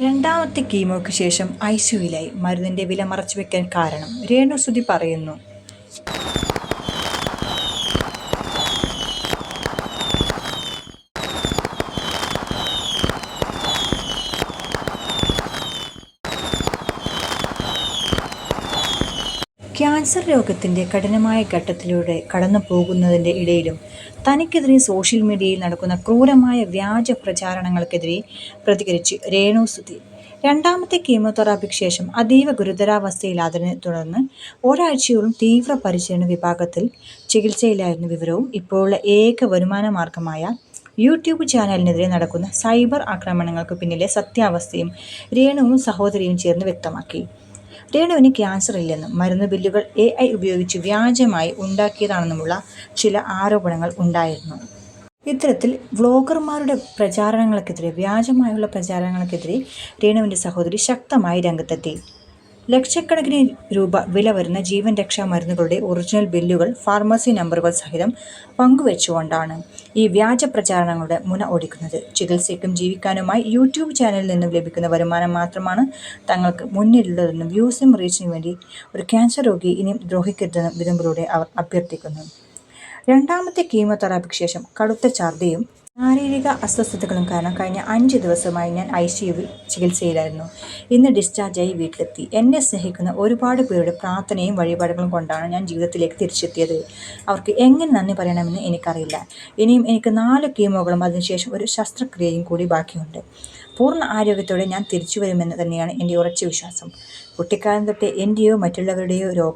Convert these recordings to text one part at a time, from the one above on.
രണ്ടാമത്തെ കീമോയ്ക്ക് ശേഷം ഐസിയുവിലായി. മരുന്നിന്റെ വില മറച്ചുവെക്കാൻ കാരണം രേണുസുതി പറയുന്നു. ക്യാൻസർ രോഗത്തിന്റെ കഠിനമായ ഘട്ടത്തിലൂടെ കടന്നു പോകുന്നതിന്റെ ഇടയിലും തനിക്കെതിരെ സോഷ്യൽ മീഡിയയിൽ നടക്കുന്ന ക്രൂരമായ വ്യാജ പ്രചാരണങ്ങൾക്കെതിരെ പ്രതികരിച്ച് രേണുസുതി. രണ്ടാമത്തെ കീമോതെറാപ്പിക്ക് ശേഷം അതീവ ഗുരുതരാവസ്ഥയിലായതിനെ തുടർന്ന് ഒരാഴ്ചയോളം തീവ്ര പരിചരണ വിഭാഗത്തിൽ ചികിത്സയിലായിരുന്ന വിവരവും ഇപ്പോഴുള്ള ഏക വരുമാന മാർഗമായ യൂട്യൂബ് ചാനലിനെതിരെ നടക്കുന്ന സൈബർ ആക്രമണങ്ങൾക്ക് പിന്നിലെ സത്യാവസ്ഥയും രേണുവും സഹോദരിയും ചേർന്ന് വ്യക്തമാക്കി. രേണുവിന് ക്യാൻസർ ഇല്ലെന്നും മരുന്ന് ബില്ലുകൾ AI ഉപയോഗിച്ച് വ്യാജമായി ഉണ്ടാക്കിയതാണെന്നുമുള്ള ചില ആരോപണങ്ങൾ ഉണ്ടായിരുന്നു. ഇത്തരത്തിൽ വ്ളോഗർമാരുടെ വ്യാജമായുള്ള പ്രചാരണങ്ങൾക്കെതിരെ രേണുവിൻ്റെ സഹോദരി ശക്തമായി രംഗത്തെത്തി. ലക്ഷക്കണക്കിന് രൂപ വില വരുന്ന ജീവൻ രക്ഷാ മരുന്നുകളുടെ ഒറിജിനൽ ബില്ലുകൾ ഫാർമസി നമ്പറുകൾ സഹിതം പങ്കുവെച്ചുകൊണ്ടാണ് ഈ വ്യാജ പ്രചാരണങ്ങളുടെ മുന ഒടിക്കുന്നത്. ചികിത്സയ്ക്കും ജീവിക്കാനുമായി യൂട്യൂബ് ചാനലിൽ നിന്നും ലഭിക്കുന്ന വരുമാനം മാത്രമാണ് തങ്ങൾക്ക് മുന്നിലുള്ളതെന്നും വ്യൂസിനും റീച്ചിനും വേണ്ടി ഒരു ക്യാൻസർ രോഗിയെ ഇനിയും ദ്രോഹിക്കരുതെന്നും വിതുമ്പിലൂടെ അവർ അഭ്യർത്ഥിക്കുന്നു. രണ്ടാമത്തെ കീമോതെറാപ്പിക്ക് ശേഷം കടുത്ത ഛർദിയും ശാരീരിക അസ്വസ്ഥതകളും കാരണം കഴിഞ്ഞ 5 ദിവസമായി ഞാൻ ICUവിൽ ചികിത്സയിലായിരുന്നു. ഇന്ന് ഡിസ്ചാർജായി വീട്ടിലെത്തി. എന്നെ സ്നേഹിക്കുന്ന ഒരുപാട് പേരുടെ പ്രാർത്ഥനയും വഴിപാടുകളും കൊണ്ടാണ് ഞാൻ ജീവിതത്തിലേക്ക് തിരിച്ചെത്തിയത്. അവർക്ക് എങ്ങനെ നന്ദി പറയണമെന്ന് എനിക്കറിയില്ല. ഇനിയും എനിക്ക് 4 കീമോകളും അതിനുശേഷം ഒരു ശസ്ത്രക്രിയയും കൂടി ബാക്കിയുണ്ട്. പൂർണ്ണ ആരോഗ്യത്തോടെ ഞാൻ തിരിച്ചു വരുമെന്ന് തന്നെയാണ് എൻ്റെ ഉറച്ച വിശ്വാസം. കുട്ടിക്കാലം തൊട്ടേ എൻ്റെയോ മറ്റുള്ളവരുടെയോ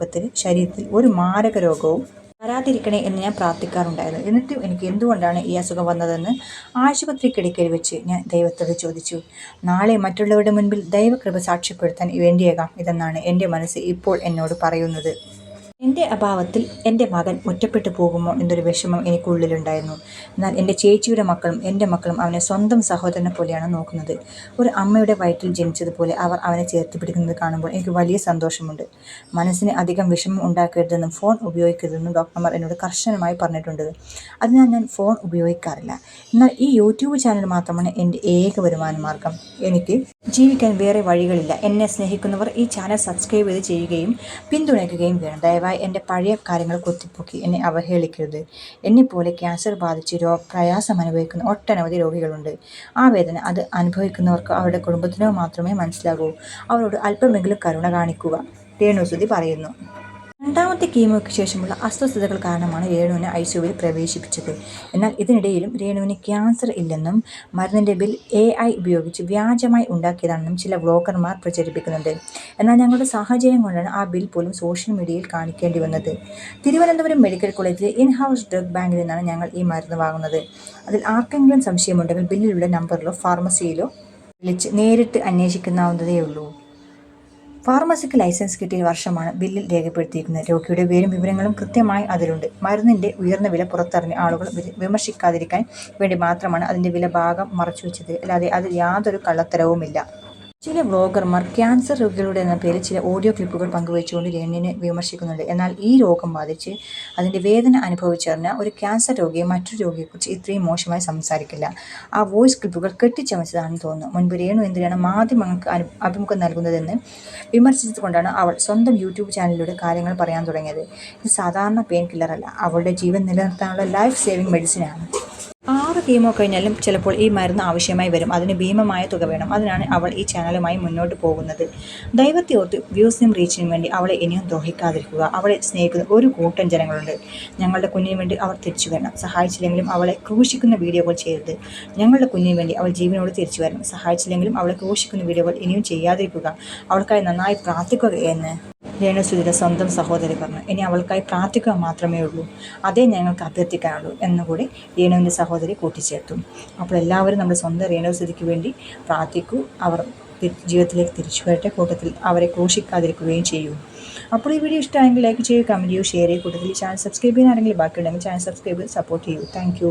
ശരീരത്തിൽ ഒരു മാരക രോഗവും വരാതിരിക്കണേ എന്ന് ഞാൻ പ്രാർത്ഥിക്കാറുണ്ടായിരുന്നു. എന്നിട്ടും എനിക്ക് എന്തുകൊണ്ടാണ് ഈ അസുഖം വന്നതെന്ന് ആശുപത്രി കിടക്കയിൽ വെച്ച് ഞാൻ ദൈവത്തോട് ചോദിച്ചു. നാളെ മറ്റുള്ളവരുടെ മുൻപിൽ ദൈവകൃപ സാക്ഷ്യപ്പെടുത്താൻ വേണ്ടിയേക്കാം ഇതെന്നാണ് എൻ്റെ മനസ്സ് ഇപ്പോൾ എന്നോട് പറയുന്നത്. എൻ്റെ അഭാവത്തിൽ എൻ്റെ മകൻ ഒറ്റപ്പെട്ടു പോകുമോ എന്നൊരു വിഷമം എനിക്കുള്ളിലുണ്ടായിരുന്നു. എന്നാൽ എൻ്റെ ചേച്ചിയുടെ മക്കളും എൻ്റെ മക്കളും അവനെ സ്വന്തം സഹോദരനെ പോലെയാണ് നോക്കുന്നത്. ഒരു അമ്മയുടെ വയറ്റിൽ ജനിച്ചതുപോലെ അവർ അവനെ ചേർത്ത് പിടിക്കുന്നത് കാണുമ്പോൾ എനിക്ക് വലിയ സന്തോഷമുണ്ട്. മനസ്സിന് അധികം വിഷമം ഉണ്ടാക്കരുതെന്നും ഫോൺ ഉപയോഗിക്കരുതെന്നും ഡോക്ടർമാർ എന്നോട് കർശനമായി പറഞ്ഞിട്ടുണ്ട്. അതിനാൽ ഞാൻ ഫോൺ ഉപയോഗിക്കാറില്ല. എന്നാൽ ഈ യൂട്യൂബ് ചാനൽ മാത്രമാണ് എൻ്റെ ഏക വരുമാന മാർഗം. എനിക്ക് ജീവിക്കാൻ വേറെ വഴികളില്ല. എന്നെ സ്നേഹിക്കുന്നവർ ഈ ചാനൽ സബ്സ്ക്രൈബ് ചെയ്യുകയും പിന്തുണയ്ക്കുകയും വേണം. ദയവായി എൻ്റെ പഴയ കാര്യങ്ങൾ കുത്തിപ്പൊക്കി എന്നെ അവഹേളിക്കരുത്. എന്നെപ്പോലെ ക്യാൻസർ ബാധിച്ച് പ്രയാസം അനുഭവിക്കുന്ന ഒട്ടനവധി രോഗികളുണ്ട്. ആ വേദന അത് അനുഭവിക്കുന്നവർക്ക് അവരുടെ കുടുംബത്തിനോ മാത്രമേ മനസ്സിലാകൂ. അവരോട് അല്പമെങ്കിലും കരുണ കാണിക്കുക, രേണുസുതി പറയുന്നു. രണ്ടാമത്തെ കീമോയ്ക്ക് ശേഷമുള്ള അസ്വസ്ഥതകൾ കാരണമാണ് രേണുവിനെ ICUവിൽ പ്രവേശിപ്പിച്ചത്. എന്നാൽ ഇതിനിടയിലും രേണുവിന് ക്യാൻസർ ഇല്ലെന്നും മരുന്നിൻ്റെ ബിൽ AI ഉപയോഗിച്ച് വ്യാജമായി ഉണ്ടാക്കിയതാണെന്നും ചില വ്ളോഗർമാർ പ്രചരിപ്പിക്കുന്നുണ്ട്. എന്നാൽ ഞങ്ങളുടെ സാഹചര്യം കൊണ്ടാണ് ആ ബിൽ പോലും സോഷ്യൽ മീഡിയയിൽ കാണിക്കേണ്ടി വന്നത്. തിരുവനന്തപുരം മെഡിക്കൽ കോളേജിലെ ഇൻഹൗസ് ഡ്രഗ് ബാങ്കിൽ നിന്നാണ് ഞങ്ങൾ ഈ മരുന്ന് വാങ്ങുന്നത്. അതിൽ ആർക്കെങ്കിലും സംശയമുണ്ടെങ്കിൽ ബില്ലിലുള്ള നമ്പറിലോ ഫാർമസിയിലോ വിളിച്ച് നേരിട്ട് അന്വേഷിക്കാവുന്നതേയുള്ളൂ. ഫാർമസിക്ക് ലൈസൻസ് കിട്ടിയ വർഷമാണ് ബില്ലിൽ രേഖപ്പെടുത്തിയിരിക്കുന്നത്. രോഗിയുടെ പേരും വിവരങ്ങളും കൃത്യമായി അതിലുണ്ട്. മരുന്നിൻ്റെ ഉയർന്ന വില പുറത്തറിഞ്ഞ ആളുകൾ വിമർശിക്കാതിരിക്കാൻ വേണ്ടി മാത്രമാണ് അതിൻ്റെ വില ഭാഗം മറച്ചുവെച്ചത്. അല്ലാതെ അതിൽ യാതൊരു കള്ളത്തരവുമില്ല. ചില വ്ളോഗർമാർ ക്യാൻസർ രോഗികളുടെ എന്ന പേരിൽ ചില ഓഡിയോ ക്ലിപ്പുകൾ പങ്കുവെച്ചുകൊണ്ട് രേണുവിനെ വിമർശിക്കുന്നുണ്ട്. എന്നാൽ ഈ രോഗം ബാധിച്ച് അതിൻ്റെ വേദന അനുഭവിച്ചറിഞ്ഞ ഒരു ക്യാൻസർ രോഗിയെ മറ്റൊരു രോഗിയെക്കുറിച്ച് ഇത്രയും മോശമായി സംസാരിക്കില്ല. ആ വോയിസ് ക്ലിപ്പുകൾ കെട്ടിച്ചമച്ചതാണെന്ന് തോന്നുന്നു. മുൻപ് രേണു എന്തിനാണ് മാധ്യമങ്ങൾക്ക് അഭിമുഖം നൽകുന്നതെന്ന് വിമർശിച്ചതുകൊണ്ടാണ് അവൾ സ്വന്തം യൂട്യൂബ് ചാനലിലൂടെ കാര്യങ്ങൾ പറയാൻ തുടങ്ങിയത്. ഇത് സാധാരണ പെയിൻ കില്ലറല്ല, അവളുടെ ജീവൻ നിലനിർത്താനുള്ള ലൈഫ് സേവിംഗ് മെഡിസിനാണ്. 6 കീമോ കഴിഞ്ഞാലും ചിലപ്പോൾ ഈ മരുന്ന് ആവശ്യമായി വരും. അതിന് ഭീമമായ തുക വേണം. അതിനാണ് അവൾ ഈ ചാനലുമായി മുന്നോട്ട് പോകുന്നത്. ദൈവത്തെ ഓർത്ത് വ്യൂസിനും റീച്ചിനും വേണ്ടി അവളെ ഇനിയും ദ്രോഹിക്കാതിരിക്കുക. അവളെ സ്നേഹിക്കുന്ന ഒരു കൂട്ടം ജനങ്ങളുണ്ട്. ഞങ്ങളുടെ കുഞ്ഞിന് വേണ്ടി അവർ തിരിച്ചു വരണം. സഹായിച്ചില്ലെങ്കിലും അവളെ ക്രൂശിക്കുന്ന വീഡിയോകൾ ചെയ്യരുത്. ഞങ്ങളുടെ കുഞ്ഞിന് വേണ്ടി അവൾ ജീവനോട് തിരിച്ചു വരണം. സഹായിച്ചില്ലെങ്കിലും അവളെ ക്രൂശിക്കുന്ന വീഡിയോകൾ ഇനിയും ചെയ്യാതിരിക്കുക. അവൾക്കായി നന്നായി പ്രാർത്ഥിക്കുക എന്ന് രേണുസുതിയുടെ സ്വന്തം സഹോദരി പറഞ്ഞു. ഇനി അവൾക്കായി പ്രാർത്ഥിക്കുക മാത്രമേ ഉള്ളൂ, അതേ ഞങ്ങൾക്ക് അഭ്യർത്ഥിക്കാനുള്ളൂ എന്നുകൂടി രേണുവിൻ്റെ സഹോദരി കൂട്ടിച്ചേർത്തു. അപ്പോൾ എല്ലാവരും നമ്മുടെ സ്വന്തം രേണുസുതിക്ക് വേണ്ടി പ്രാർത്ഥിക്കൂ. അവർ ജീവിതത്തിലേക്ക് തിരിച്ചു വരട്ടെ. കൂട്ടത്തിൽ അവരെ ക്രൂശിക്കാതിരിക്കുകയും ചെയ്യൂ. അപ്പോൾ ഈ വീഡിയോ ഇഷ്ടമായെങ്കിൽ ലൈക്ക് ചെയ്യൂ, കമൻറ്റ് ചെയ്യൂ, ഷെയർ ചെയ്യൂ. കൂട്ടത്തിൽ ഈ ചാനൽ സബ്സ്ക്രൈബ് ചെയ്യാൻ ആരെങ്കിലും ബാക്കിയുണ്ടെങ്കിൽ ചാനൽ സബ്സ്ക്രൈബ് ചെയ്ത് സപ്പോർട്ട് ചെയ്യൂ. താങ്ക്